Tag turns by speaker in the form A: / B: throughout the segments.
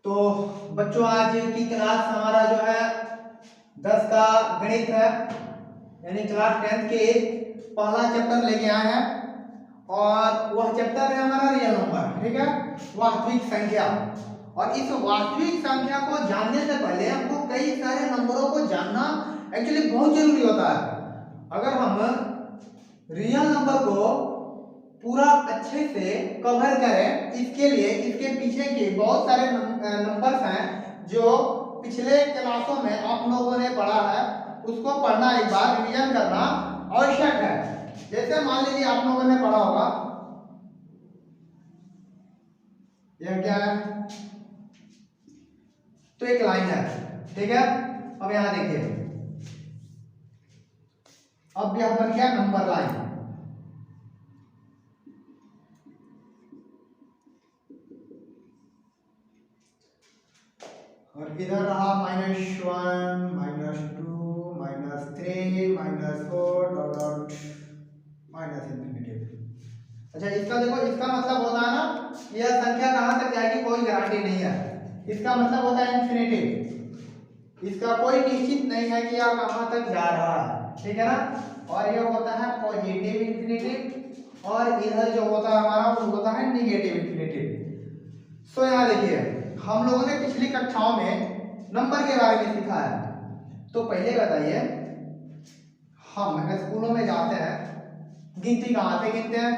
A: तो बच्चों आज की क्लास हमारा जो है 10 का गणित है, यानी क्लास 10 के पहला चैप्टर लेके आए हैं और वह चैप्टर है हमारा रियल नंबर। ठीक है, वास्तविक संख्या। और इस वास्तविक संख्या को जानने से पहले हमको कई सारे नंबरों को जानना एक्चुअली बहुत जरूरी होता है। अगर हम रियल नंबर को पूरा अच्छे से कवर करें, इसके लिए इसके पीछे के बहुत सारे नंबर्स हैं जो पिछले क्लासों में आप लोगों ने पढ़ा है, उसको पढ़ना, एक बार रिवीजन करना आवश्यक है। जैसे मान लीजिए आप लोगों ने पढ़ा होगा, यह क्या है, तो एक लाइन है। ठीक है, अब यहां देखिए, अब यह बन गया नंबर लाइन। और इधर रहा -1, -2, -3, -4 डॉट डॉट -इंफिनिटी। अच्छा, इसका देखो, इसका मतलब होता है ना, यह संख्या कहां तक जाएगी कोई गारंटी नहीं है। इसका मतलब होता है इंफिनिटी, इसका कोई निश्चित नहीं है कि यह कहां तक जा रहा है। ठीक है ना, और यह होता है पॉजिटिव इंफिनिटी, और इधर जो होता है हमारा वो होता है निगेटिव इंफिनिटी। सो यहाँ देखिए, हम लोगों ने पिछली कक्षाओं में नंबर के बारे में सीखा है। तो पहले बताइए, हम स्कूलों में जाते हैं, गिनती कहाँ से गिनते हैं,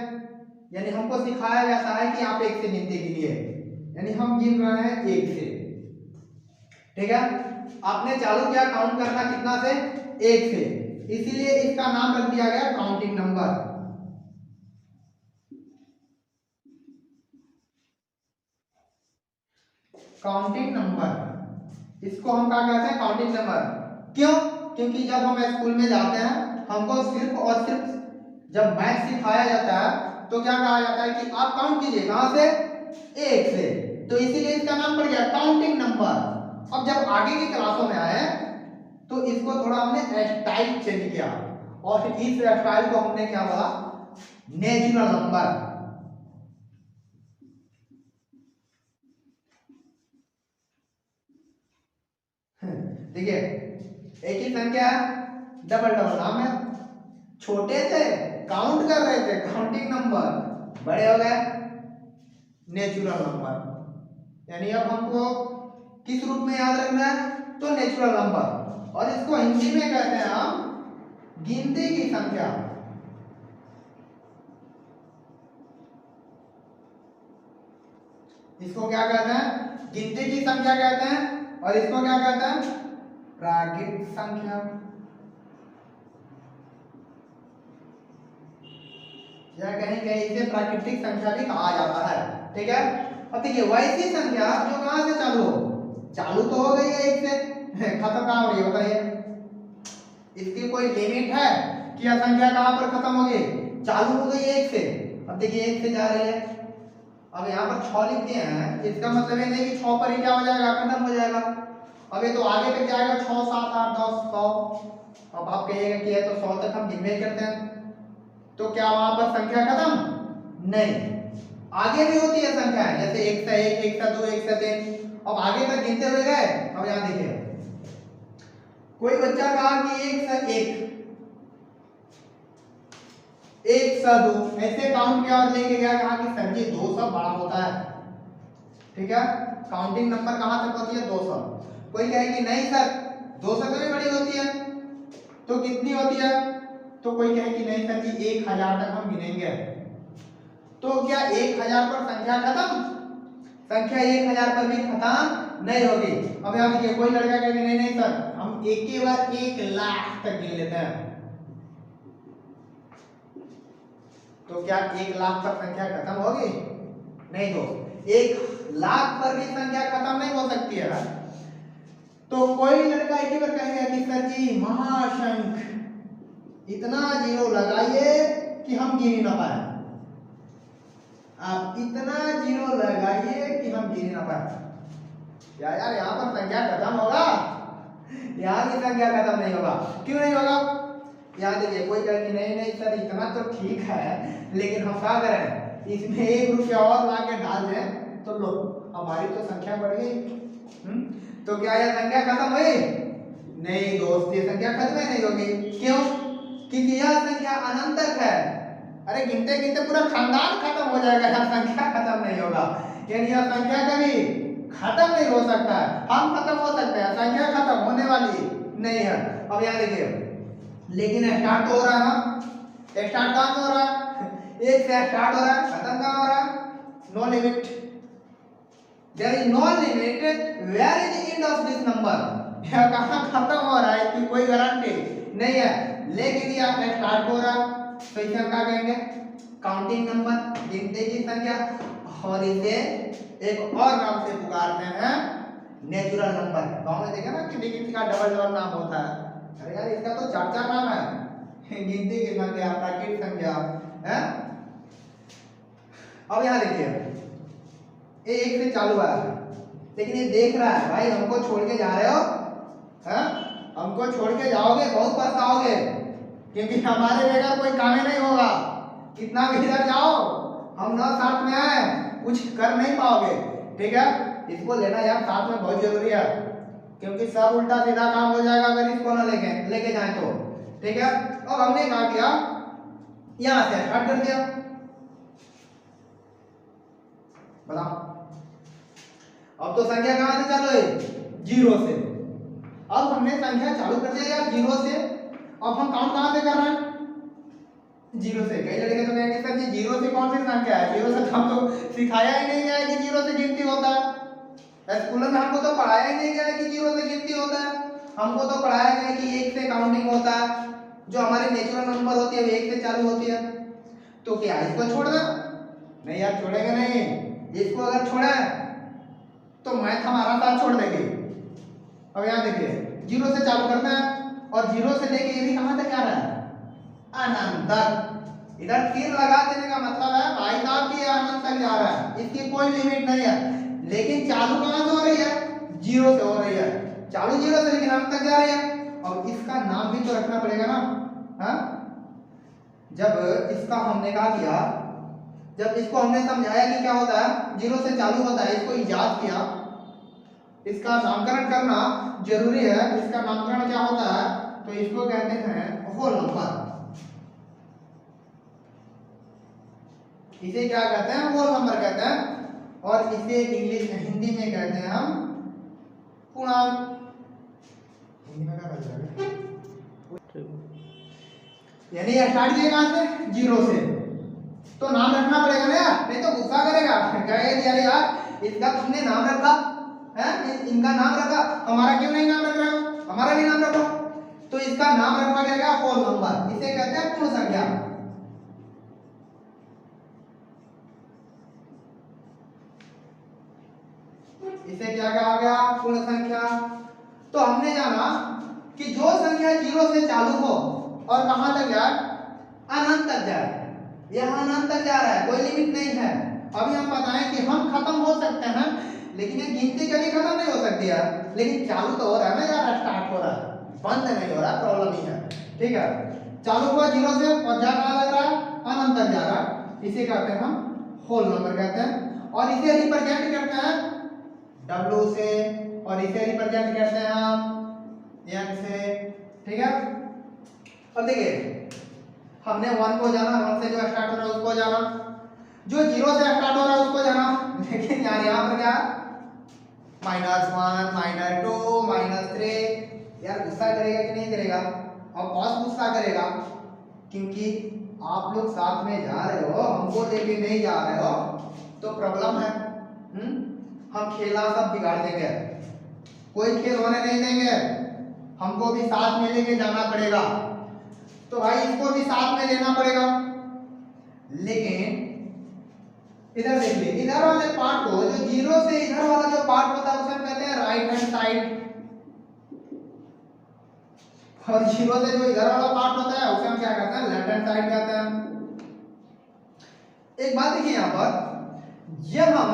A: यानी हमको सिखाया जाता है कि आप 1 से गिनती कीजिए, यानी हम गिन रहे हैं 1 से। ठीक है, आपने चालू किया काउंट करना कितना से, 1 से, इसीलिए इसका नाम रख दिया गया काउंटिंग नंबर। काउंटिंग नंबर, इसको हम क्या कहते हैं, काउंटिंग नंबर। क्यों? क्योंकि जब हम स्कूल में जाते हैं, हमको सिर्फ और सिर्फ जब मैथ सिखाया जाता है तो क्या कहा जाता है कि आप काउंट कीजिए, कहां से, 1 से, तो इसीलिए इसका नाम पड़ गया काउंटिंग नंबर। अब जब आगे की क्लासों में आए तो इसको थोड़ा हमने स्टाइल चेंज किया, और इस स्टाइल को हमने क्या बोला, नेचुरल नंबर। देखिए, एक ही संख्या है, डबल डबल नाम है। छोटे थे काउंट कर रहे थे, काउंटिंग नंबर, बड़े हो गए नेचुरल नंबर। यानी अब हमको किस रूप में याद रखना है, तो नेचुरल नंबर। और इसको हिंदी में कहते हैं हम गिनती की संख्या। इसको क्या कहते हैं, गिनती की संख्या कहते हैं, और इसको क्या कहते हैं, प्राकृतिक संख्या, या कहीं कहीं इसे प्राकृतिक संख्या भी कहा जाता है। ठीक है, अब देखिए, वैसी संख्या जो कहां से चालू हो, चालू तो हो गई है 1 से, खत्म कहां हो रही है बताइए, इसकी कोई लिमिट है कि यह संख्या कहां पर खत्म होगी, चालू हो गई 1 से। अब देखिए 1 से जा रही है, अब यहाँ पर 6 लिख दिए हैं, इसका मतलब ये नहीं कि 6 पर ही क्या हो जाएगा, खत्म हो जाएगा। अब ये तो आगे तक जाएगा, 6, 7, 8, 10, 100। अब आप कहिएगा कि है तो 100 तक हम गिनने करते हैं, तो क्या वहां पर संख्या खत्म, नहीं, आगे भी होती है संख्या, जैसे 1 से 1, 1 से 2, 1 से 3, अब आगे तक गिनते हुए गए। अब यहाँ देखिए, कोई बच्चा कहा कि 1 से 1, 1 से 2, ऐसे काउंट किया और लेके गया, कहा कि सर जी 200 बड़ा होता है। ठीक है, काउंटिंग नंबर कहां तक होती है, 200। कोई कहे कि नहीं सर 200 से भी बड़ी होती है, तो कितनी होती है, तो कोई कहे कि नहीं सर जी 1000 तक हम गिनेंगे। तो क्या 1000 पर संख्या खत्म, संख्या 1000 पर भी खत्म नहीं होगी। अब यहाँ देखिए, कोई लड़का कहे नहीं नहीं सर हम एक ही बार 1 लाख तक गिन लेते हैं, तो क्या 1 लाख पर संख्या खत्म होगी, नहीं, दोस्त 1 लाख पर भी संख्या खत्म नहीं हो सकती है। तो कोई लड़का एक ही बार कहेगा कि सर जी महाशंख इतना जीरो लगाइए कि हम गिन ही ना पाए, आप इतना जीरो लगाइए कि हम गिन ही ना पाए। यार यहाँ पर संख्या खत्म होगा, यहाँ की संख्या खत्म नहीं होगा। क्यों नहीं होगा, यहाँ देखिए, कोई कहे कि नहीं नहीं सर इतना तो ठीक है, लेकिन हम क्या करें, इसमें 1 रुपया और ला के डाल दें तो लो हमारी तो संख्या बढ़ गई। तो क्या यह संख्या खत्म हुई? नहीं दोस्त, ये संख्या खत्म ही नहीं होगी। क्यों? क्योंकि यह संख्या अनंत तक है। अरे गिनते गिनते पूरा खानदान खत्म हो जाएगा, यह संख्या खत्म नहीं होगा। यानी यह संख्या कभी खत्म नहीं हो सकता है। हम खत्म हो सकते हैं, संख्या खत्म होने वाली नहीं है। अब यहाँ देखिए, लेकिन स्टार्ट तो हो रहा है ना, स्टार्ट कहाँ से हो रहा है? एक से स्टार्ट हो रहा है, खत्म कहाँ हो रहा है? No limit, there is no limit, where is the end of this number? यह कहाँ खत्म हो रहा है इसकी कोई गारंटी नहीं है। लेकिन यह स्टार्ट हो रहा, तो इसे हम क्या कहेंगे? काउंटिंग नंबर, गिनती की संख्या। और इसे एक और नाम से पुकारते हैं नेचुरल नंबर। गाँव में देखा ना कि किसी का डबल डबल नाम होता है। अरे यार इसका तो चार चार नाम है, गिनती की संख्या, प्राकृतिक संख्या है। अब यहाँ देखिए, ये एक से चालू है, लेकिन ये देख रहा है भाई हमको छोड़ के जा रहे हो, हैं? हमको छोड़ के जाओगे बहुत पछताओगे, क्योंकि हमारे बगैर कोई काम ही नहीं होगा। कितना भी इधर जाओ, हम ना साथ में आए कुछ कर नहीं पाओगे। ठीक है, इसको लेना यार साथ में बहुत जरूरी है, क्योंकि सब उल्टा सीधा काम हो जाएगा अगर इसको ना लेके जाए तो। ठीक है, अब हमने क्या किया, यहां से स्टार्ट कर दिया। बताओ, अब तो संख्या कहां से चालू है? जीरो से। अब हमने संख्या चालू कर दिया यार जीरो से। अब हम काउंट कहां से कर रहे हैं? जीरो से। कई लड़के तो कहेंगे सर जी जीरो से कौन सी संख्या है? जीरो से हम तो सिखाया ही नहीं गया है कि जीरो से गिनती होता है। स्कूल में हमको तो पढ़ाया ही नहीं गया है कि जीरो से गिनती होता है। हमको तो पढ़ाया गया है कि एक से काउंटिंग होता है, जो हमारी नेचुरल नंबर होती है वो एक से चालू होती है। तो क्या इसको छोड़ दे? नहीं यार छोड़ेंगे नहीं। इसको अगर छोड़ा तो मैथ हमारा साथ छोड़ देंगे। अब यहाँ देखिए, जीरो से चालू करना है और जीरो से लेके ये भी कहां तक जा रहा है? अनंत तक। इधर तीर लगा देने का मतलब है भाई साहब कि अनंत तक जा रहा है, इसकी कोई लिमिट नहीं है। लेकिन चालू कहां से हो रही है? जीरो से हो रही है। चालू जीरो से, लेकिन अनंत तक जा रही है। और इसका नाम भी तो रखना पड़ेगा ना। हाँ, जब इसका हमने क्या किया, जब इसको हमने समझाया कि क्या होता है, जीरो से चालू होता है, इसको याद किया, इसका नामकरण करना जरूरी है। इसका नामकरण क्या होता है? तो इसको कहते हैं होल नंबर। इसे क्या कहते हैं? होल नंबर कहते हैं। और इसे इंग्लिश हिंदी में कहते हैं हम पूर्णांक। हिंदी में क्या कहते हैं? यानी स्टार्ट किए कहां से? जीरो से। तो नाम रखना पड़ेगा ना यार, नहीं तो गुस्सा करेगा, कहेगा यार इसका तुमने नाम रखा है, इनका नाम रखा, हमारा क्यों नहीं नाम रख रहे हो? हमारा भी नाम रखो। तो इसका नाम रखा जाएगा होल नंबर। इसे कहते हैं पूर्ण संख्या। इसे क्या कहा गया? पूर्ण संख्या। तो हमने जाना कि जो संख्या जीरो से चालू हो और कहां तक जाए? अनंत तक जाए। यह अनंत तक जा रहा है, कोई लिमिट नहीं है। अभी हम बताएं कि हम खत्म हो सकते हैं, लेकिन ये गिनती कभी खत्म नहीं हो सकती है। लेकिन चालू तो हो रहा है ना यार, स्टार्ट हो रहा है, बंद नहीं हो रहा, प्रॉब्लम ही है। ठीक है, चालू हुआ जीरो से और जा कहां लग रहा है? अनंत तक जा रहा है। इसे कहते हैं हम होल नंबर कहते हैं। और इसे रिप्रेजेंट करते हैं W से, और इसे रिप्रेजेंट करते हैं हम N से। ठीक है, अब देखिए हमने 1 को जाना, 1 से जो स्टार्ट हो रहा है उसको जाना, जो जीरो से स्टार्ट हो रहा है उसको जाना। लेकिन यार यहाँ पर क्या? -1, -2, -3। यार गुस्सा करेगा कि नहीं करेगा? और कौन गुस्सा करेगा? क्योंकि आप लोग साथ में जा रहे हो, हमको लेके नहीं जा रहे हो, तो प्रॉब्लम है। हम खेला सब बिगाड़ देंगे, कोई खेल होने नहीं देंगे, हमको भी साथ में लेके जाना पड़ेगा। तो भाई इसको भी साथ में लेना पड़ेगा। लेकिन इधर देखिए, इधर वाले पार्ट को, जो जीरो से इधर वाला जो पार्ट होता है उसे हम कहते हैं राइट हैंड साइड, और जीरो से जो इधर वाला पार्ट होता है उसे हम क्या कहते हैं? लेफ्ट हैंड साइड कहते हैं। एक बात देखिए यहां पर, जब हम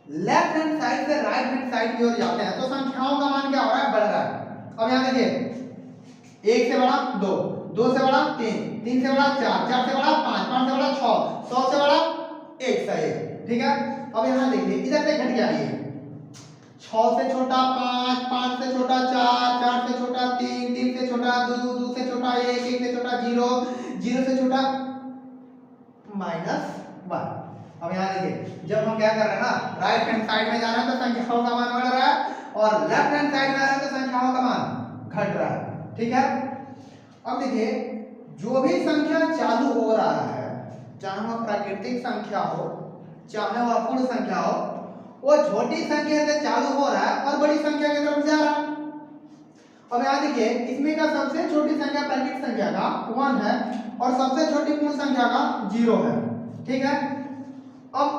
A: लेफ्ट हैंड साइड से राइट हैंड साइड की ओर जाते हैं तो संख्याओं का मान क्या हो रहा है? बढ़ रहा है। अब यहां देखिए, 1 से बड़ा 2, 2 से बड़ा 3, 3 से बड़ा 4, 4 से बड़ा 5, 5 से बड़ा 6, 100 से बड़ा 1 सही। ठीक है, अब यहाँ देखिए इधर से घट गया ये 6 से छोटा 5, 5 से छोटा 4, 4 से छोटा 3, 3 से छोटा 2, 2 से छोटा 1, 1 से छोटा 0, 0 से छोटा -1। अब यहाँ देखिए जब हम क्या कर रहे हैं ना राइट हैंड साइड में जा रहे हैं तो संख्याओं का मान बढ़ रहा है और लेफ्ट हैंड साइड में आ रहे हैं तो संख्याओं का मान घट रहा है। ठीक है, अब देखिए जो भी संख्या चालू हो रहा है, चाहे वह प्राकृतिक संख्या हो चाहे वह पूर्ण संख्या हो, वो छोटी संख्या से चालू हो रहा है और बड़ी संख्या की तरफ जा रहा है। अब यहाँ देखिए इसमें का सबसे छोटी संख्या प्राकृतिक संख्या का 1 है और सबसे छोटी पूर्ण संख्या का 0 है। ठीक है, अब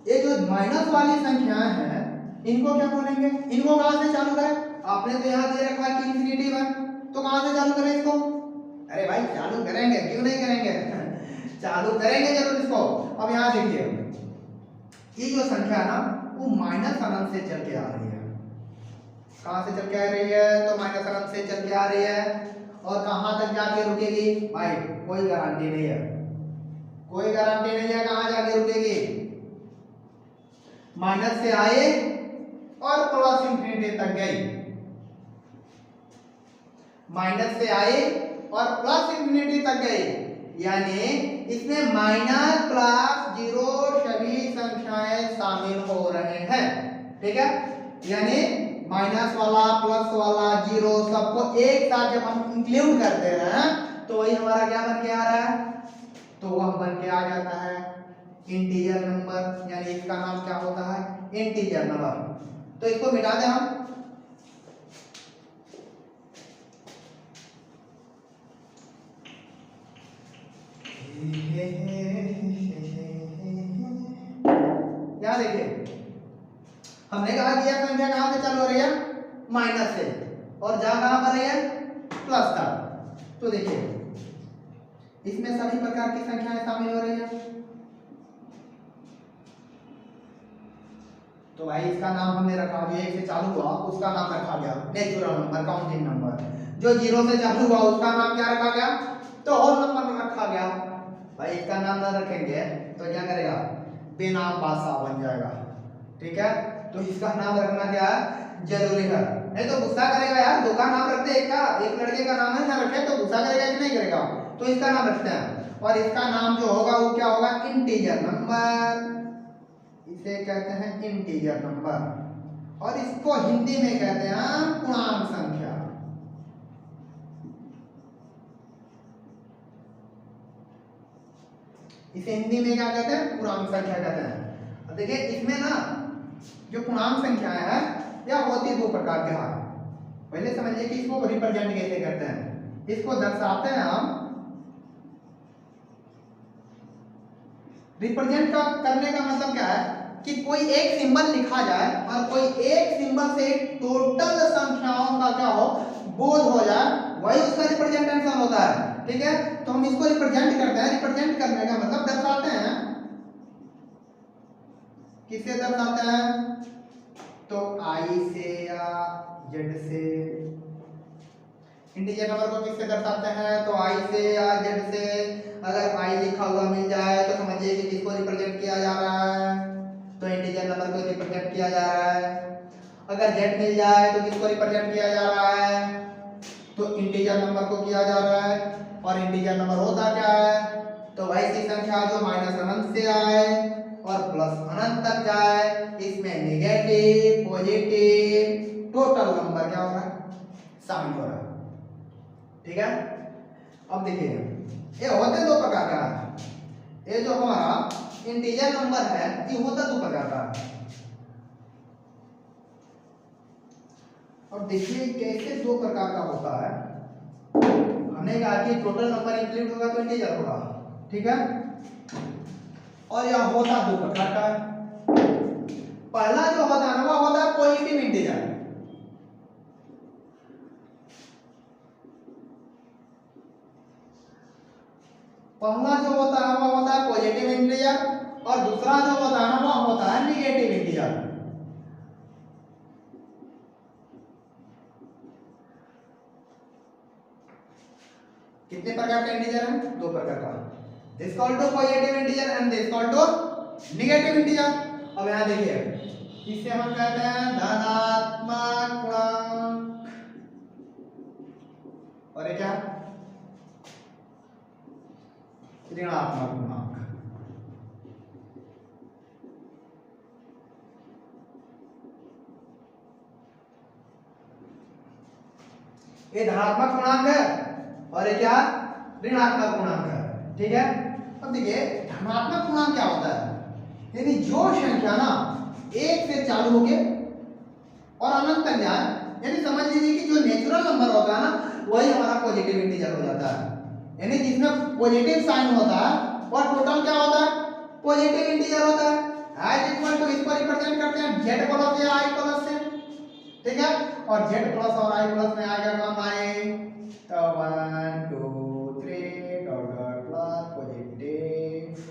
A: ये जो माइनस वाली संख्याएं हैं इनको क्या बोलेंगे, इनको कहां से चालू करें? आपने तो यहाँ दे रखा है कि इंफिनिटिव है, तो कहां से चालू करें इसको? अरे भाई चालू करेंगे, क्यों नहीं करेंगे चालू करेंगे जरूर इसको। अब यहाँ देखिए ये जो संख्या है ना वो माइनस अनंत से चल के आ रही है। कहां से चल के आ रही है? तो माइनस अनंत से चल के आ रही है और कहां तक जाके रुकेगी भाई कोई गारंटी नहीं है, कोई गारंटी नहीं है कहां जाके रुकेगी। माइनस से आए और प्लस इंफिनिटी तक गई, माइनस से आए और प्लस इंफिनिटी तक गई, यानी इसमें माइनस प्लस 0 सभी संख्याएं शामिल हो रहे हैं। ठीक है, यानी माइनस वाला प्लस वाला 0 सबको एक साथ जब हम इंक्लूड कर दे रहे हैं तो वही हमारा क्या बन के आ रहा है? तो वह बन के आ जाता है इंटीजर नंबर, यानी इसका नाम क्या होता है? Integer number. तो इसको मिटा दें हम, यहाँ देखिए हमने कहा कि यह संख्या कहां से चालू हो रही है? माइनस से, और जा कहां पर रही है? प्लस तक। तो देखिए इसमें सभी प्रकार की संख्याएं शामिल हो रही है। तो भाई इसका नाम हमने रखा, जो 1 से चालू हुआ उसका नाम रखा गया नेचुरल नंबर, काउंटिंग नंबर। जो 0 से चालू हुआ उसका नाम क्या रखा गया? तो होल नंबर रखा गया। भाई इसका नाम ना रखेंगे तो क्या करेगा? बेनाम बादशाह बन जाएगा। ठीक है, तो इसका नाम रखना क्या जरूरी है, नहीं तो गुस्सा करेगा यार। दो का नाम रखते एक का, एक लड़के का नाम है ना रखे तो गुस्सा करेगा कि नहीं करेगा? तो इसका नाम रखते हैं और इसका नाम जो होगा वो क्या होगा? Integer number. इसे कहते हैं इंटीजर नंबर और इसको हिंदी में कहते हैं पूर्णांक संख्या। इसे हिंदी में क्या कहते हैं? पूर्णांक संख्या कहते हैं। अब देखिए इसमें ना जो पूर्णांक संख्याएं हैं यह होती दो प्रकार के हैं। पहले समझिए कि इसको रिप्रेजेंट कैसे करते हैं। इसको दर्शाते हैं हम, रिप्रेजेंट का करने का मतलब क्या है कि कोई एक सिंबल लिखा जाए और कोई एक सिंबल से टोटल संख्याओं का क्या हो? बोध हो जाए, वही उसका रिप्रेजेंटेशन होता है। ठीक है, तो हम इसको रिप्रेजेंट करते हैं। रिप्रेजेंट करने का मतलब दर्शाते हैं। किससे दर्शाते हैं? तो आई से या जेड से। इंटीजर नंबर को किससे दर्शाते हैं? तो आई से या जेड से। अगर आई लिखा हुआ मिल जाए तो समझिए कि किसको रिप्रेजेंट किया जा रहा है? तो इंटीजर नंबर को रिप्रेजेंट किया जा रहा है। अगर जेड मिल जाए तो किसको रिप्रेजेंट किया जा रहा है? तो इंटीजर नंबर को किया जा रहा है। और इंटीजर नंबर होता क्या है? तो वैसी संख्या जो माइनस अनंत से आए और प्लस अनंत तक जाए, इसमें नेगेटिव पॉजिटिव टोटल नंबर क्या हो रहा है? शामिल हो रहा है। ठीक है, अब देखिए ये होते दो प्रकार का है। ये जो हमारा इंटीजर नंबर है ये होता दो प्रकार का है। और देखिए कैसे दो प्रकार का होता है। हमने कहा कि टोटल नंबर इंक्लूड होगा तो इंटीजर होगा। ठीक है, और यह होता दो प्रकार का है। पहला जो होता है ना वो होता है पॉजिटिव इंटीजर। पहला जो होता है वो होता है पॉजिटिव इंटीजर और दूसरा जो होता है ना वो होता है नेगेटिव इंटीजर। कितने प्रकार के इंटीजर हैं? दो प्रकार का। This called to positive integer and this called to negative integer. अब यहाँ देखिए, इसे हम कहते हैं धनात्मक पूर्णांक, और ये क्या, ऋणात्मक पूर्णांक। ये धनात्मक पूर्णांक है और ये क्या, ऋणात्मक पूर्णांक है। ठीक है, अब देखिए धनात्मक पूर्णांक क्या होता है, यानी जो संख्या ना एक से चालू होके और अनंत तक जाए, यानी समझ लीजिए कि जो नेचुरल नंबर होता है ना वही हमारा पॉजिटिव इंटीजर हो जाता है, यानी जिसमें पॉजिटिव साइन होता है और टोटल क्या होता है, पॉजिटिव इंटीजर होता है। i इक्वल टू इसको रिप्रेजेंट करते हैं z प्लस या i प्लस से, ठीक है, और z प्लस और i प्लस में आएगा कौन आए, तो 1 2 3 डॉट डॉट प्लस पॉजिटिव,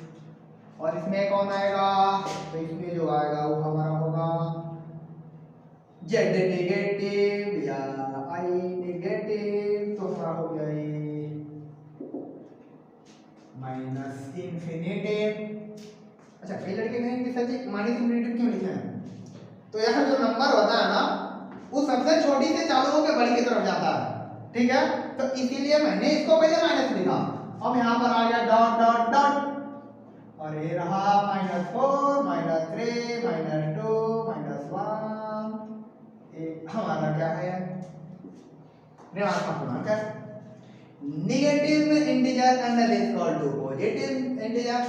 A: और इसमें कौन आएगा, तो इसमें जो आएगा वो हमारा होगा z नेगेटिव या i नेगेटिव, तो हमारा हो गया ये माइनस इन्फिनिटी। अच्छा, कई लड़के कहेंगे सर जी माइनस इन्फिनिटी क्यों लिखे हैं, तो यहाँ जो नंबर होता है ना वो सबसे छोटी से चालू होकर बड़ी की तरफ जाता है, ठीक है, तो इसीलिए मैंने इसको पहले माइनस लिखा। अब यहाँ पर आ गया डॉट डॉट डॉट, और ये रहा -4 -3 -2 -1, ये हमारा क्या है, ऋणात्मक पूर्णांक है। Negative integer and is called to positive integer.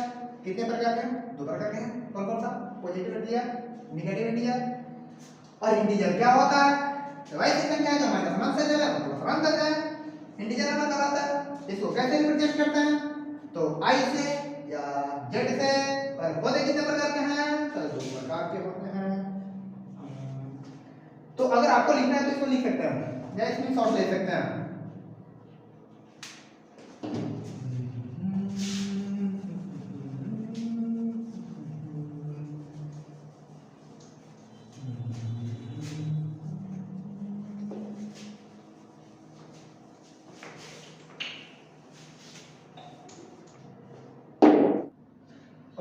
A: कितने प्रकार के हैं, दो प्रकार के हैं, कौन कौन सा, पॉजिटिव इंटीजर, नेगेटिव इंटीजर। और इंटीजर क्या होता है, तो वैसी संख्या है जो -1 से चले और +1 तक जाए, इंटीजर हमें कराता है। इसको कैसे रिप्रेजेंट करते हैं, तो i से या z से, और पौधे कितने प्रकार के हैं, तो दो प्रकार के होते हैं। तो अगर आपको लिखना है तो इसको लिख सकते हैं या इसमें शॉर्ट ले सकते हैं।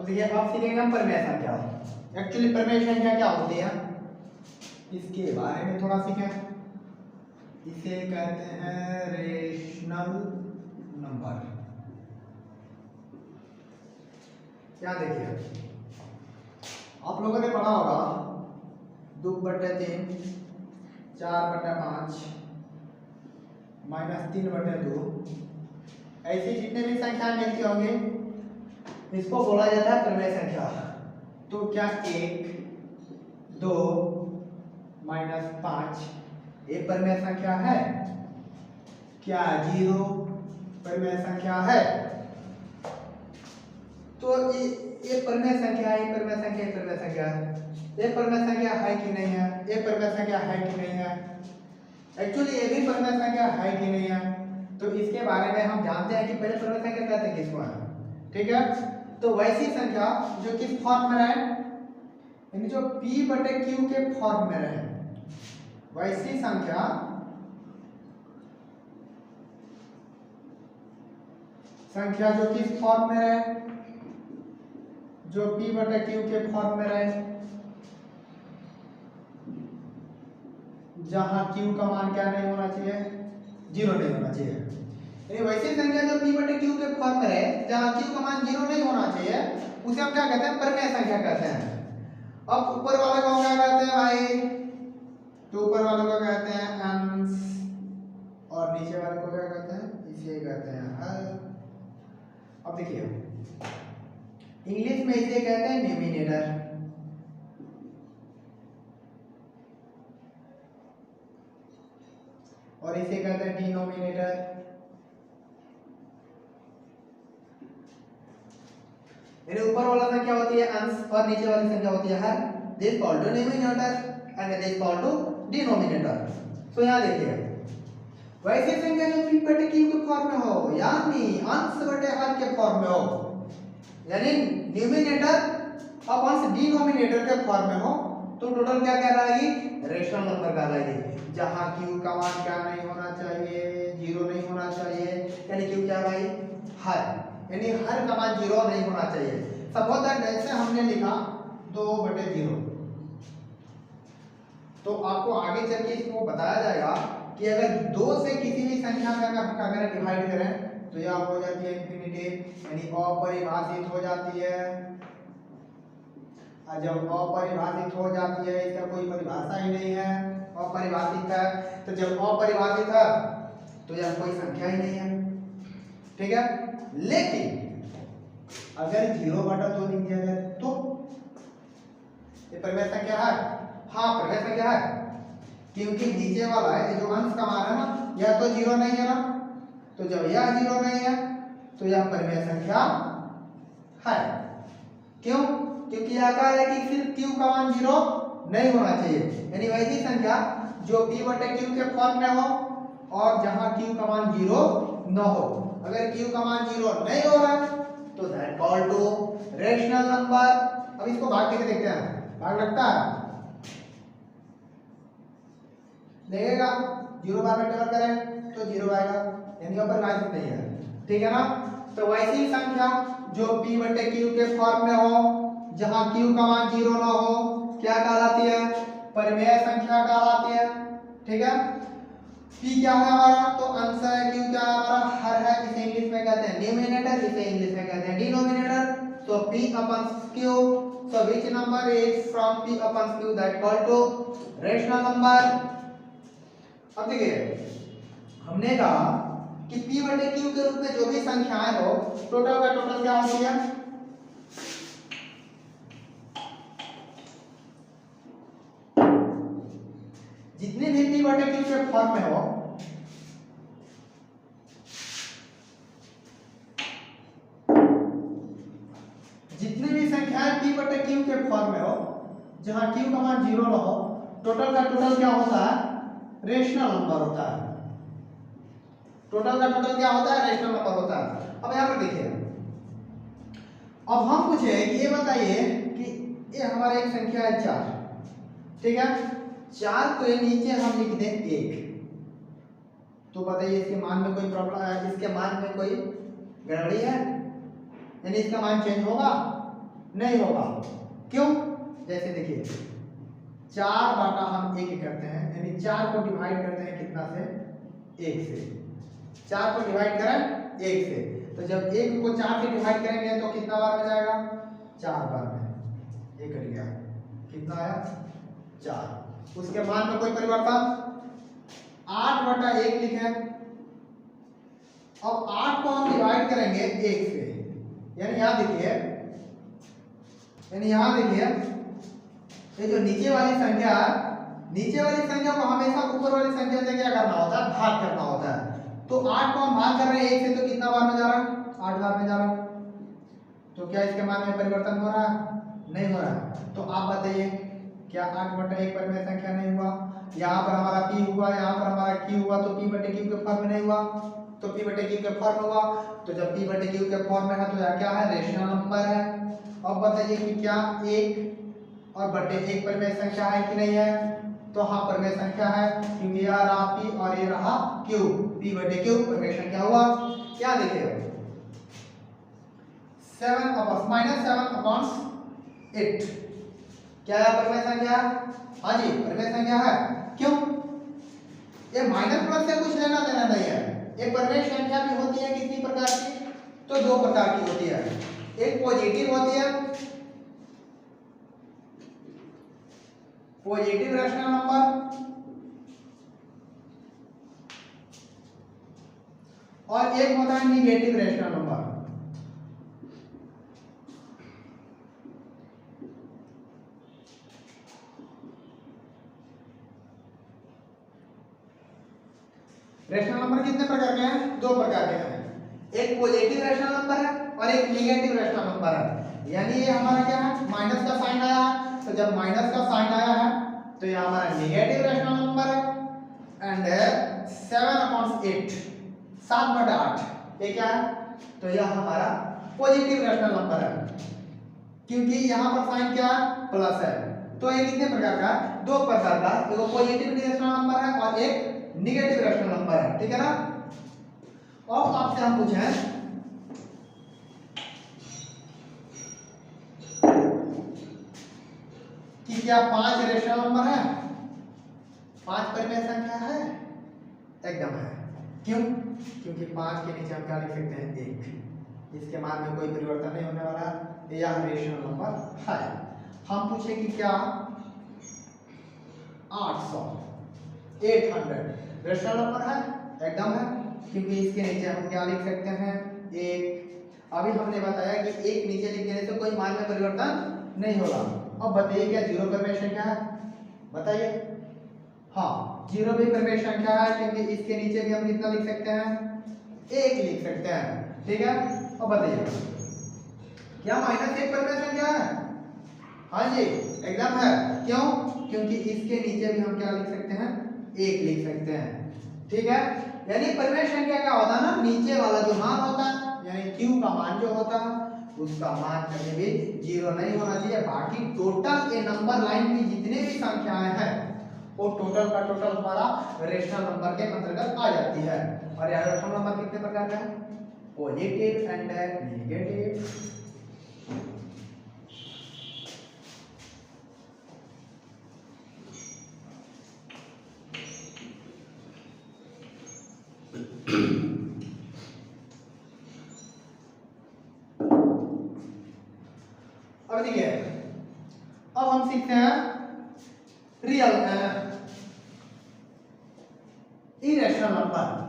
A: देखिए अब सीखेंगे हम प्रमेय संख्या। एक्चुअली प्रमेय संख्या क्या होती है इसके बारे में थोड़ा सीखें। इसे कहते हैं रेशनल नंबर। क्या देखिए आप लोगों ने पढ़ा होगा 2/3 4/5 -3/2 ऐसी जितने भी संख्या मिलती होंगी इसको बोला जाता है प्रमेय संख्या। तो क्या 1 2 -5 एक प्रमेय संख्या है, क्या 0 प्रमेय संख्या है, तो ये प्रमेय संख्या है, ये प्रमेय संख्या, ये प्रमेय संख्या है, ये प्रमेय संख्या है कि नहीं है, ये प्रमेय संख्या है कि नहीं है, एक्चुअली ये भी प्रमेय संख्या है कि नहीं है। तो इसके बारे में हम जानते हैं कि पहले प्रमेय संख्या कहते हैं किसको है, ठीक है। तो वैसी संख्या जो किस फॉर्म में रहे, यानी जो p/q के फॉर्म में रहे, वैसी संख्या जो किस फॉर्म में रहे, जो p/q के फॉर्म में रहे, जहां q का मान क्या नहीं होना चाहिए, 0 नहीं होना चाहिए। वैसी संख्या जो p/q के फॉर्म में है जहां q का मान 0 नहीं होना चाहिए उसे हम क्या कहते हैं, प्रमेय संख्या कहते हैं। अब ऊपर वाले को क्या कहते हैं भाई, तो ऊपर वाले को कहते हैं अंश और नीचे वाले को क्या कहते हैं, इसे कहते हैं हर। अब देखिए इंग्लिश में इसे कहते हैं न्यूमिनेटर, और इसे कहते हैं डिनोमिनेटर। यानी ऊपर वाला संख्या होती है अंश और नीचे वाली संख्या होती है हर। This called to numerator and this called to denominator. So यहां देखिए वैसी संख्या जो p/q के फॉर्म में हो, यानी अंश बटे हर के फॉर्म में हो, यानी न्यूमिनेटर अब अंश डिनोमिनेटर के फॉर्म में हो, तो टोटल क्या कहलाएगी, रेशनल नंबर कहलाएगी। जहां q का मान क्या नहीं होना चाहिए, 0 नहीं होना चाहिए, यानी q क्या भाई, हर, यानी हर का मान 0 नहीं होना चाहिए। सपोज दैट जैसे हमने लिखा 2/0। तो आपको आगे चल के इसको बताया जाएगा कि अगर 2 से किसी भी संख्या में अगर डिवाइड करें तो यह हो जाती है इंफिनिटी, यानी अपरिभाषित हो जाती है। और जब अपरिभाषित हो जाती है, इसका कोई परिभाषा ही नहीं है, अपरिभाषित है, तो जब अपरिभाषित है तो यह कोई संख्या ही नहीं है, ठीक है। लेकिन अगर 0/2 लिख दिया जाए तो ये परिमेय संख्या है, हाँ परिमेय संख्या है, क्योंकि नीचे वाला है जो अंश का मान है ना, यह तो 0 नहीं है ना, तो जब यह 0 नहीं है तो यह परिमेय संख्या है। क्यों? क्योंकि यह कहा है कि सिर्फ q का मान 0 नहीं होना चाहिए, यानी वैसी संख्या जो p/q के फॉर्म में हो और जहां q का मान 0 न हो। अगर q का मान 0 नहीं हो रहा है तो that called to rational number. अब इसको भाग करके देखते हैं, भाग लगता है, लगेगा 0 बार में टेबल करें तो 0 आएगा, यानी अपरिभाषित नहीं है, ठीक है ना। तो वैसी संख्या जो p/q के फॉर्म में हो, जहां q का मान 0 ना हो, क्या कहलाती है? परिमेय संख्या कहलाती है, ठीक है। p क्या है हमारा? तो अंश है, q क्या है हमारा? हर है, इसे इंग्लिश में कहते हैं न्यूमरेटर, इसे इंग्लिश में कहते हैं denominator. so p/q, so which number is from p/q that called to rational number। अब देखिए हमने कहा कि p/q के रूप में जो भी संख्याएं हो, टोटल का टोटल क्या होती है? जितने भी p/q के फॉर्म में हो, जितनी भी संख्याएं p/q के फॉर्म में हो, जहां q का मान 0 ना हो, टोटल का टोटल क्या होता है? रेशनल नंबर होता है। टोटल का टोटल क्या होता है? रेशनल नंबर होता है। अब यहां पर देखिए, अब हम पूछे कि ये बताइए कि ये हमारा एक संख्या है 4, ठीक है। 4 को नीचे हम लिख दें 1, तो बताइए इसके मान में कोई प्रॉब्लम है? इसके मान में कोई गड़बड़ी है? यानी इसका मान चेंज होगा? नहीं होगा। क्यों? जैसे देखिए 4 बाटा हम 1 करते हैं, यानी 4 को डिवाइड करते हैं कितना से? 1 से। 4 को डिवाइड करें 1 से, तो जब 1 को 4 से डिवाइड करेंगे तो कितना बार में जाएगा? 4 बार में। ये कट गया, कितना आया? 4। उसके मान में कोई परिवर्तन? 8/1 लिखे। अब 8 को हम डिवाइड करेंगे 1 से, यानी यहां देखिए, ये जो नीचे वाली संख्या, नीचे वाली संख्या को हमेशा ऊपर वाली संख्या से क्या करना होता है? भाग करना होता है। तो 8 को हम भाग कर रहे हैं 1 से, तो कितना बार में जा रहा है? 8 बार में जा रहा है। तो क्या इसके मान में परिवर्तन हो रहा है? नहीं हो रहा है। तो आप बताइए, क्या 8/1 परिमेय संख्या नहीं हुआ? यहाँ पर हमारा p हुआ, यहाँ पर हमारा q हुआ, तो p/q के फॉर्म में नहीं हुआ, तो p/q के फॉर्म हुआ। तो जब p/q के फॉर्म में है तो यह क्या है? रेशनल नंबर है। अब बताइए कि क्या 1 और बटे 1 परिमेय संख्या है कि नहीं है? तो हाँ परिमेय संख्या है, क्योंकि यह रहा p और ये रहा q, p/q परिमेय संख्या हुआ। क्या देखिए 7/8 क्या है? परिमेय संख्या। हाँ जी परिमेय संख्या है। क्यों? ये माइनस प्लस से कुछ लेना देना नहीं है। एक परिमेय संख्या भी होती है कितनी प्रकार की? तो 2 प्रकार की होती है। एक पॉजिटिव होती है, पॉजिटिव रेशनल नंबर, और एक होता है negative rational number. Rational number कितने प्रकार के हैं? 2 प्रकार के हैं। एक पॉजिटिव रेशनल नंबर है और एक निगेटिव रेशनल नंबर है। यानी ये हमारा क्या है? माइनस का साइन आया है, तो जब माइनस का साइन आया है तो ये हमारा निगेटिव रेशनल नंबर है। एंड 7/8 7/8 ये क्या है? तो यह हमारा पॉजिटिव रेशनल नंबर है, क्योंकि यहाँ पर साइन क्या है? प्लस है। तो ये कितने प्रकार का? 2 प्रकार का, एक पॉजिटिव रेशनल नंबर है और एक निगेटिव रेशनल नंबर है, ठीक है ना। अब आपसे हम पूछें क्या 5 रेशनल नंबर है? 5 परिमेय संख्या है? एकदम है। क्यों? क्योंकि 5 के नीचे हम क्या लिख सकते हैं? 1। इसके मान में कोई परिवर्तन नहीं होने वाला, यह रेशनल नंबर है। हम पूछे कि क्या 800 रेशनल नंबर है? एकदम है, क्योंकि इसके नीचे हम क्या लिख सकते हैं? 1। अभी हमने बताया कि 1 नीचे लिख देने से कोई मान में परिवर्तन नहीं होगा। अब बताइए क्या 0 परिमेय संख्या है? बताइए। हाँ, 0 भी परिमेय संख्या है, क्योंकि इसके नीचे भी हम कितना लिख सकते हैं? 1 लिख सकते हैं। ठीक है, अब बताइए क्या -1 परिमेय संख्या है? हाँ जी, एकदम है। क्यों? क्योंकि इसके नीचे भी हम क्या लिख सकते हैं? 1 लिख सकते हैं। ठीक है, यानी परिमेय संख्या क्या होता है ना, नीचे वाला जो मान होता है, यानी q का मान जो होता है, उसका मान कभी भी 0 नहीं होना चाहिए। बाकी टोटल ये नंबर लाइन की जितने भी संख्याएं हैं, वो टोटल का टोटल हमारा रेशनल नंबर के अंतर्गत आ जाती है। और यह रेशनल नंबर कितने प्रकार का है? Positive and negative. अब देखिए, अब हम सीखते हैं रियल इरेशनल नंबर।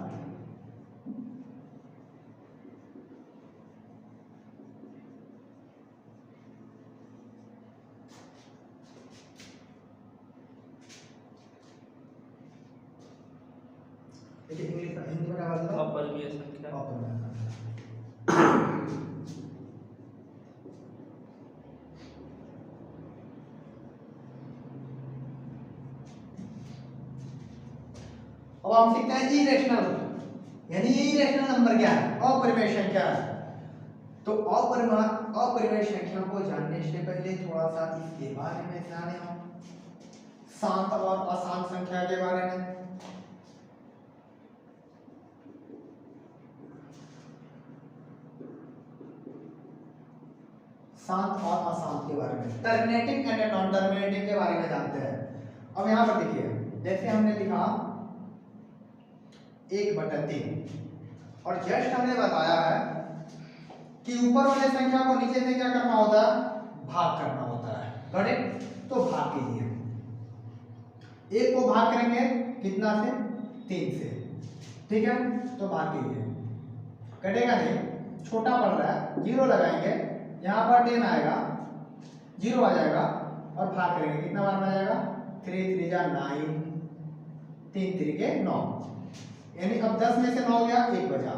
A: देखिए इंग्लिश हिंदी में क्या बोलते हैं?
B: अपरिमेय संख्या।
A: अब हम सीखते हैं इरेशनल, यानी ये इरेशनल नंबर क्या है? अपरिमेय संख्या है। तो अपरिमेय संख्या को जानने से पहले थोड़ा सा इसके बारे में जाने हम, शांत और अशांत संख्या के बारे में। शांत और अशांत के बारे में, टर्मिनेटिंग एंड नॉन टर्मिनेटिंग के बारे में जानते हैं। अब यहाँ पर देखिए, जैसे हमने लिखा 1/3, और जस्ट हमने बताया है कि ऊपर वाले संख्या को नीचे से क्या करना होता है? भाग करना होता है। करेक्ट? तो भाग कीजिए। 1 को भाग करेंगे कितना से? 3 से। ठीक है, तो भाग कीजिए। कटेगा नहीं, छोटा पड़ रहा है, 0 लगाएंगे, यहाँ पर 10 आएगा, 0 आ जाएगा, और भाग करेंगे कितना बार में आ जाएगा? 3 3 जा 9, 3 3 के 9, यानी अब 10 में से 9 गया, 1 बचा।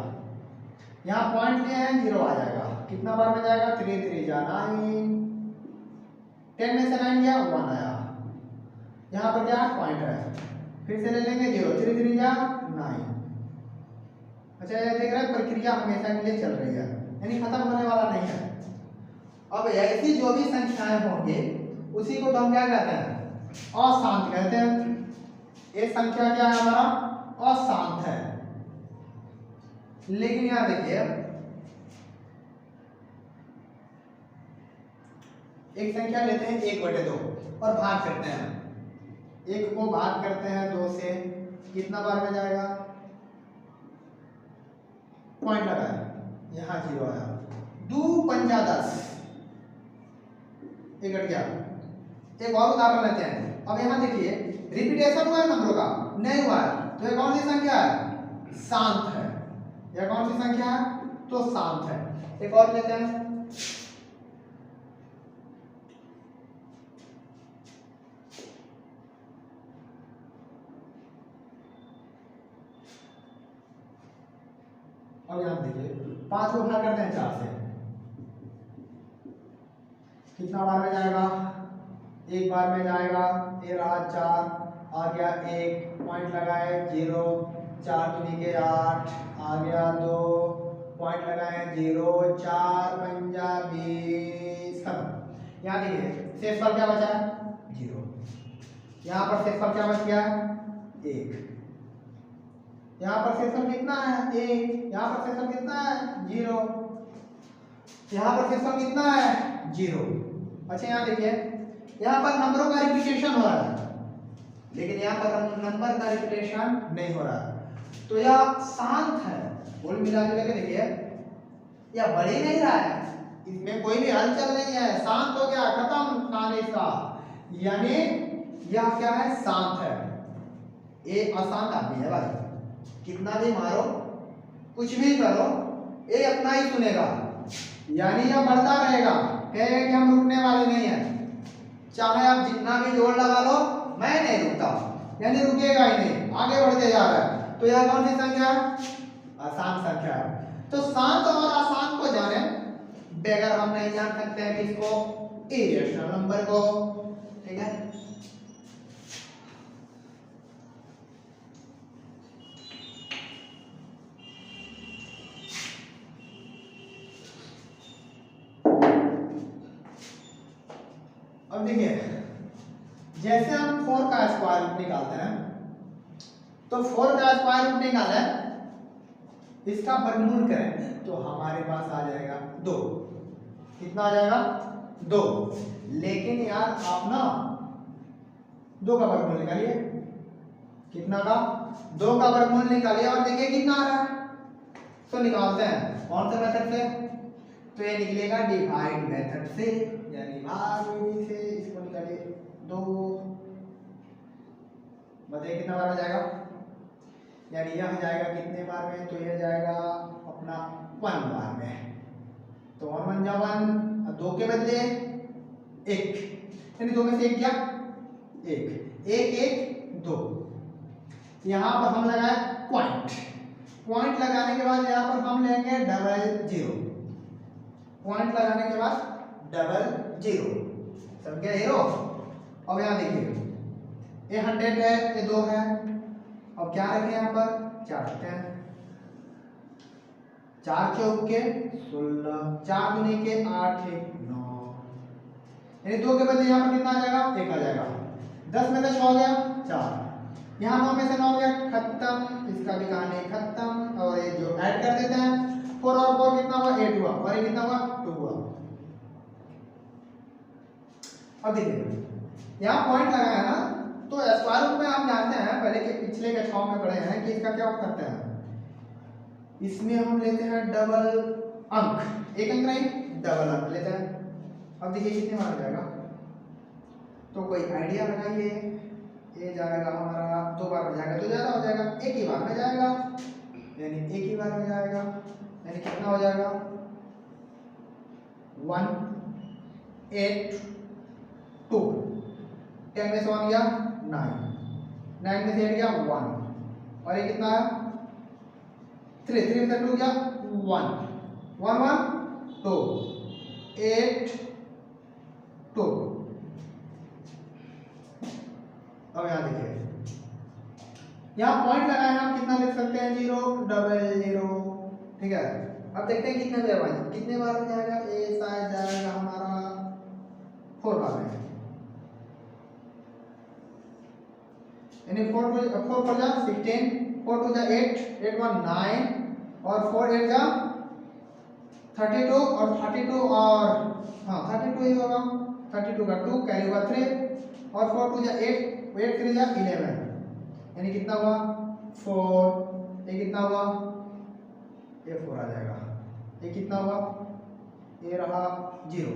A: यहाँ पॉइंट लिए हैं, 0 आ जाएगा, कितना बार में जाएगा? 3 3 जा 9, 10 में से 9 गया, 1 आया। यहाँ पर क्या पॉइंट है, फिर से ले लेंगे 0, 3 3 जा 9। अच्छा, ये देख रहे हैं प्रक्रिया हमेशा के लिए चल रही है, यानी खत्म होने वाला नहीं है। अब ऐसी जो भी संख्याएं होंगी उसी को तो हम क्या कहते हैं? अशांत कहते हैं। ये संख्या क्या है हमारा? अशांत है। लेकिन यहां देखिए, एक संख्या लेते हैं 1/2 और भाग करते हैं। 1 को भाग करते हैं 2 से, कितना बार में जाएगा? पॉइंट लगाया, यहाँ 0 आया, 2 पंजा 10, 1 कट गया। एक और उदाहरण लेते हैं। अब यहाँ देखिए, रिपीटेशन हुआ है नंबरों का? नहीं हुआ है, तो ये कौन सी संख्या है? शांत है। यह कौन सी संख्या है? तो शांत है। एक और लेते हैं, अब यहाँ देखिए 5 को भाग करते हैं 4 से, कितना बार में जाएगा? 1 बार में जाएगा, ये रहा 4, आ गया 1, पॉइंट लगाए 0, 4 दूनी के 8, आ गया 2, पॉइंट लगाए 0, 4 पंजा 20, खत्म। यहाँ देखिए शेषफल क्या बचा है? 0। यहाँ पर शेषफल क्या बच गया? 1। यहाँ पर शेषफल कितना है? 1। यहाँ पर शेषफल कितना है? 0। यहाँ पर शेषफल कितना है? 0। अच्छा यहाँ देखिए, यहाँ पर नंबरों का रिपीटेशन हो रहा है, लेकिन यहाँ पर नंबर का रिपीटेशन नहीं हो रहा है, तो यह शांत है। कुल मिला के देखिए यह बढ़ ही नहीं रहा है, इसमें कोई भी हलचल नहीं है, शांत हो गया, खत्म कहानी इसका। यानी यह क्या है, शांत है। ये अशांत आदमी है भाई, कितना भी मारो कुछ भी करो ये अपना ही सुनेगा, यानी यह बढ़ता रहेगा, कहेगा कि हम रुकने वाले नहीं है, चाहे आप जितना भी जोर लगा लो मैं नहीं रुकता, यानी रुकेगा ही नहीं, आगे बढ़ते जा रहा है। तो यह कौन सी संख्या है, अशांत संख्या है। तो शांत और अशांत को जाने बगैर हम नहीं जान सकते हैं किसको, इरेशनल नंबर को, ठीक है। अब देखिए जैसे हम 4 का स्क्वायर रूट निकालते हैं, तो 4 का स्क्वायर रूट निकाला है, इसका वर्गमूल करें तो हमारे पास आ जाएगा 2। कितना आ जाएगा, 2। लेकिन यार आप ना 2 का वर्गमूल निकालिए, कितना का, 2 का वर्गमूल निकालिए और देखिए कितना आ रहा है। तो निकालते हैं कौन से मेथड से, तो ये निकलेगा डिवाइड मेथड से, यानी भाग विधि से। इसको निकालिए 2, बताइए कितना बार हो जाएगा, यानी यह जाएगा कितने बार में, तो यह जाएगा अपना 1 बार में। तो 1 1 जा 1, 2 के बदले 1, यानी 2 में से 1 क्या, 1 1 1 2। यहाँ पर हम लगाए पॉइंट लगाने के बाद यहाँ पर हम लेंगे डबल जीरो, पॉइंट लगाने के बाद डबल जीरो, समझ गया हीरो। अब यहाँ देखिए ये 100 है, ये 2 है, अब क्या रखें यहाँ पर 4 रखते हैं, 4 चौक के 16, 4 दूनी के 8 1 9, यानी 2 के बदले यहाँ पर कितना आ जाएगा, 1 आ जाएगा। 10 में से 6 हो गया 4, यहाँ 9 में से 9 हो गया, खत्म, इसका भी कहानी खत्म। और ये जो ऐड कर देते हैं 4 और 4 कितना हुआ, 8 हुआ, और ये कितना हुआ, 2 हुआ। अब देखिए यहाँ पॉइंट लगाया ना, तो स्क्वायर रूट में आप जानते हैं पहले के पिछले कक्षाओं में पढ़े हैं कि इसका क्या करते हैं, इसमें हम लेते हैं डबल अंक, एक अंक नहीं डबल अंक लेते हैं। अब देखिए कितने बार हो जाएगा, तो कोई आइडिया लगाइए, ये जाएगा हमारा 2 बार हो जाएगा तो ज्यादा हो जाएगा, एक ही बार में जाएगा, यानी एक ही बार में जाएगा, यानी कितना हो जाएगा 1 8 2, 10 में से 1 गया 9, 9 में से 8 गया 1, और ये कितना है 3, 3 में से 2 गया 1 1 1 2 8 2। अब यहाँ देखिए यहाँ पॉइंट लगाए हैं, हम कितना लिख सकते हैं 0 डबल 0, ठीक है। अब देखते हैं कितने बार, कितने बार में जाएगा, ये शायद जाएगा हमारा 4 बार में, यानी 4 4 जा 16, 4 2 जा 8 8 1 9, और 4 8 जा 32, और 32 और हाँ 32 ही होगा, 32 का 2 कैरी हुआ 3, और 4 2 जा 8 8 3 जा 11, यानी कितना हुआ 4, ये कितना हुआ, ये 4 आ जाएगा, ये कितना हुआ, ये रहा 0,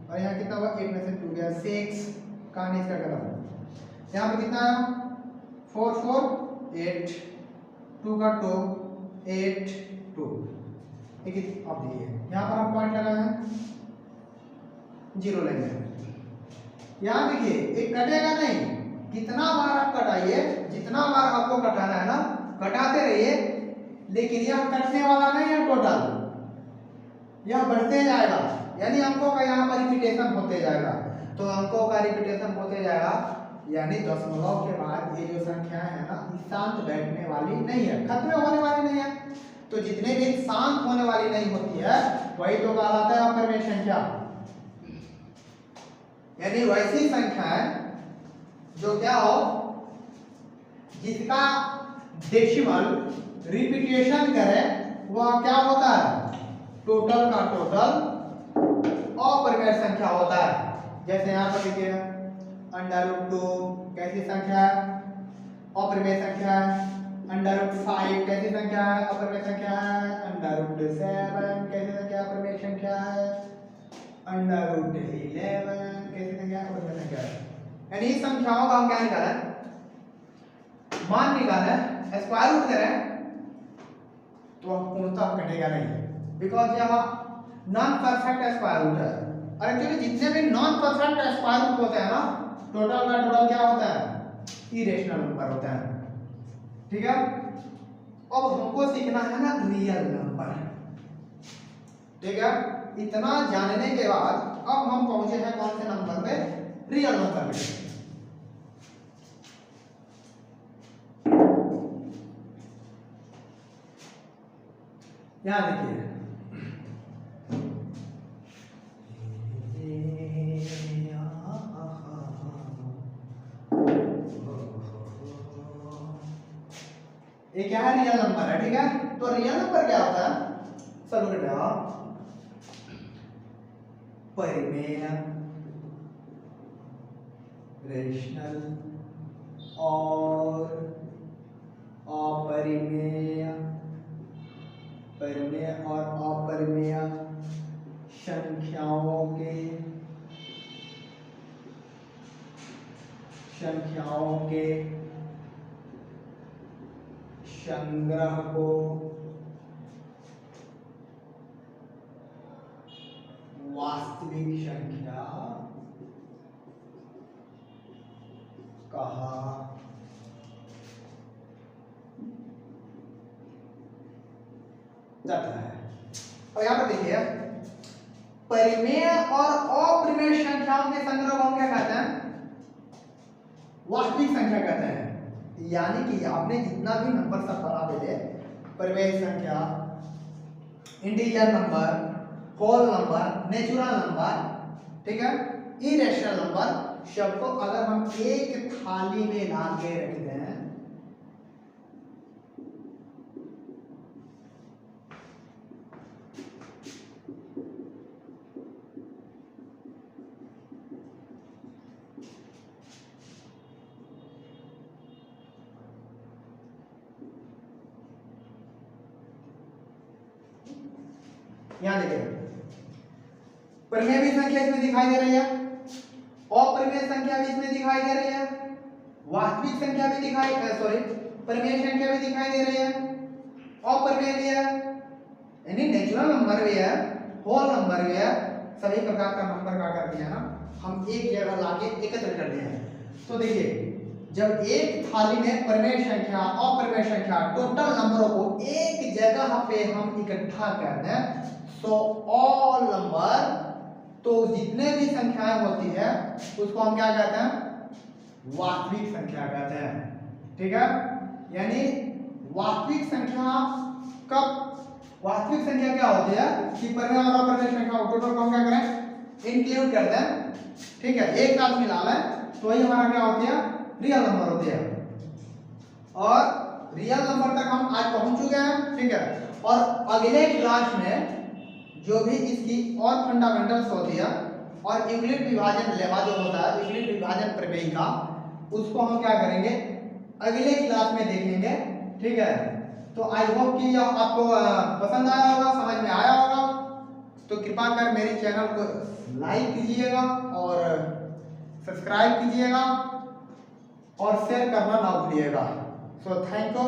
A: और यहाँ कितना हुआ 8 में से 2 गया 6, कहानी इसका खत्म। यहाँ पे कितना आया 4 4 8, 2 का 2 8 2, ठीक है। अब देखिए यहाँ पर हम पॉइंट लगाए हैं 0 लेंगे, यहाँ देखिए एक कटेगा नहीं, कितना बार आप कटाइए, जितना बार आपको कटाना है ना कटाते रहिए, लेकिन यह कटने वाला नहीं है टोटल, यह बढ़ते जाएगा, यानी अंकों का यहाँ पर रिपीटेशन होते जाएगा। तो अंकों का रिपीटेशन होते जाएगा, यानी दशमलव के बाद ये जो संख्या है ना शांत बैठने वाली नहीं है, खत्म होने वाली नहीं है। तो जितने भी शांत होने वाली नहीं होती है वही तो कहलाता है अपर्मेय संख्या, यानी वैसी संख्या है जो क्या हो, जिसका डेसिमल रिपीटेशन करे वह क्या होता है, टोटल का टोटल अपर्मेय संख्या होता है। जैसे यहाँ पर देखिए √2 कैसी संख्या है? अपरिमेय संख्या है। √5 कैसी संख्या है? अपरिमेय संख्या है। √7 कैसी संख्या? अपरिमेय संख्या है। √11 कैसी संख्या? अपरिमेय संख्या है। यानी इस संख्याओं का हम क्या निकाला है? मान निकाला है, स्क्वायर रूट करें तो पूर्णतः कटेगा नहीं, बिकॉज यह नॉन परफेक्ट स्क्वायर रूट है। और एक्चुअली जितने भी नॉन परफेक्ट स्क्वायर रूट होते हैं ना, टोटल का टोटल क्या होता है? इरेशनल नंबर होता है। ठीक है, अब हमको सीखना है ना रियल नंबर। ठीक है, इतना जानने के बाद अब हम पहुंचे हैं कौन से नंबर पे? रियल नंबर पे। यहां देखिए, ये क्या है? रियल नंबर है। ठीक है, तो रियल नंबर क्या होता है? सब बेटा परिमेय, रेशनल और अपरिमेय, परिमेय और अपरिमेय संख्याओं के संग्रह को वास्तविक संख्या कहा जाता है। अब यहां पर देखिए, परिमेय और अपरिमेय संख्याओं के संग्रह को हम क्या कहते हैं? वास्तविक संख्या कहते हैं। यानी कि आपने जितना भी नंबर सब पढ़ा पहले, परिमेय संख्या, integer number, whole number, natural number, ठीक है, इरेशनल नंबर, सबको अगर हम एक थाली में ला के रख दें, यहां देखिए, परिमेय भी संख्या इसमें दिखाई दे रही है, अपरिमेय संख्या भी इसमें दिखाई दे रही है, वास्तविक संख्या भी दिखाई परिमेय संख्या भी दिखाई दे रही है, अपरिमेय भी है, यानी नेचुरल नंबर भी है, होल नंबर भी है। सभी प्रकार का नंबर का कर दिया ना हम एक जगह लाके एकत्र कर दिया है। तो देखिए, जब एक थाली में परिमेय संख्या, अपरिमेय संख्या, टोटल नंबरों को एक जगह पे हम इकट्ठा कर दें, तो ऑल नंबर, तो जितने भी संख्याएं होती है उसको हम क्या कहते हैं? वास्तविक संख्या कहते हैं। ठीक है, यानी वास्तविक संख्या कब? वास्तविक संख्या क्या होती है कि परिमेय और अपरिमेय संख्या टोटल को हम क्या करें? इंक्लूड कर दें। ठीक है, एक साथ मिला लें तो ही हमारा क्या होती है? रियल नंबर होती है। और रियल नंबर तक हम आज पहुंच चुके हैं। ठीक है, और अगले क्लास में जो भी इसकी और फंडामेंटल्स होती है और यूक्लिड विभाजन लेमा जो होता है, यूक्लिड विभाजन प्रमेय का, उसको हम क्या करेंगे? अगले क्लास में देखेंगे। ठीक है, तो आई होप कि यह आपको पसंद आया होगा, समझ में आया होगा। तो कृपा कर मेरे चैनल को लाइक कीजिएगा और सब्सक्राइब कीजिएगा और शेयर करना ना भूलिएगा। So thank you.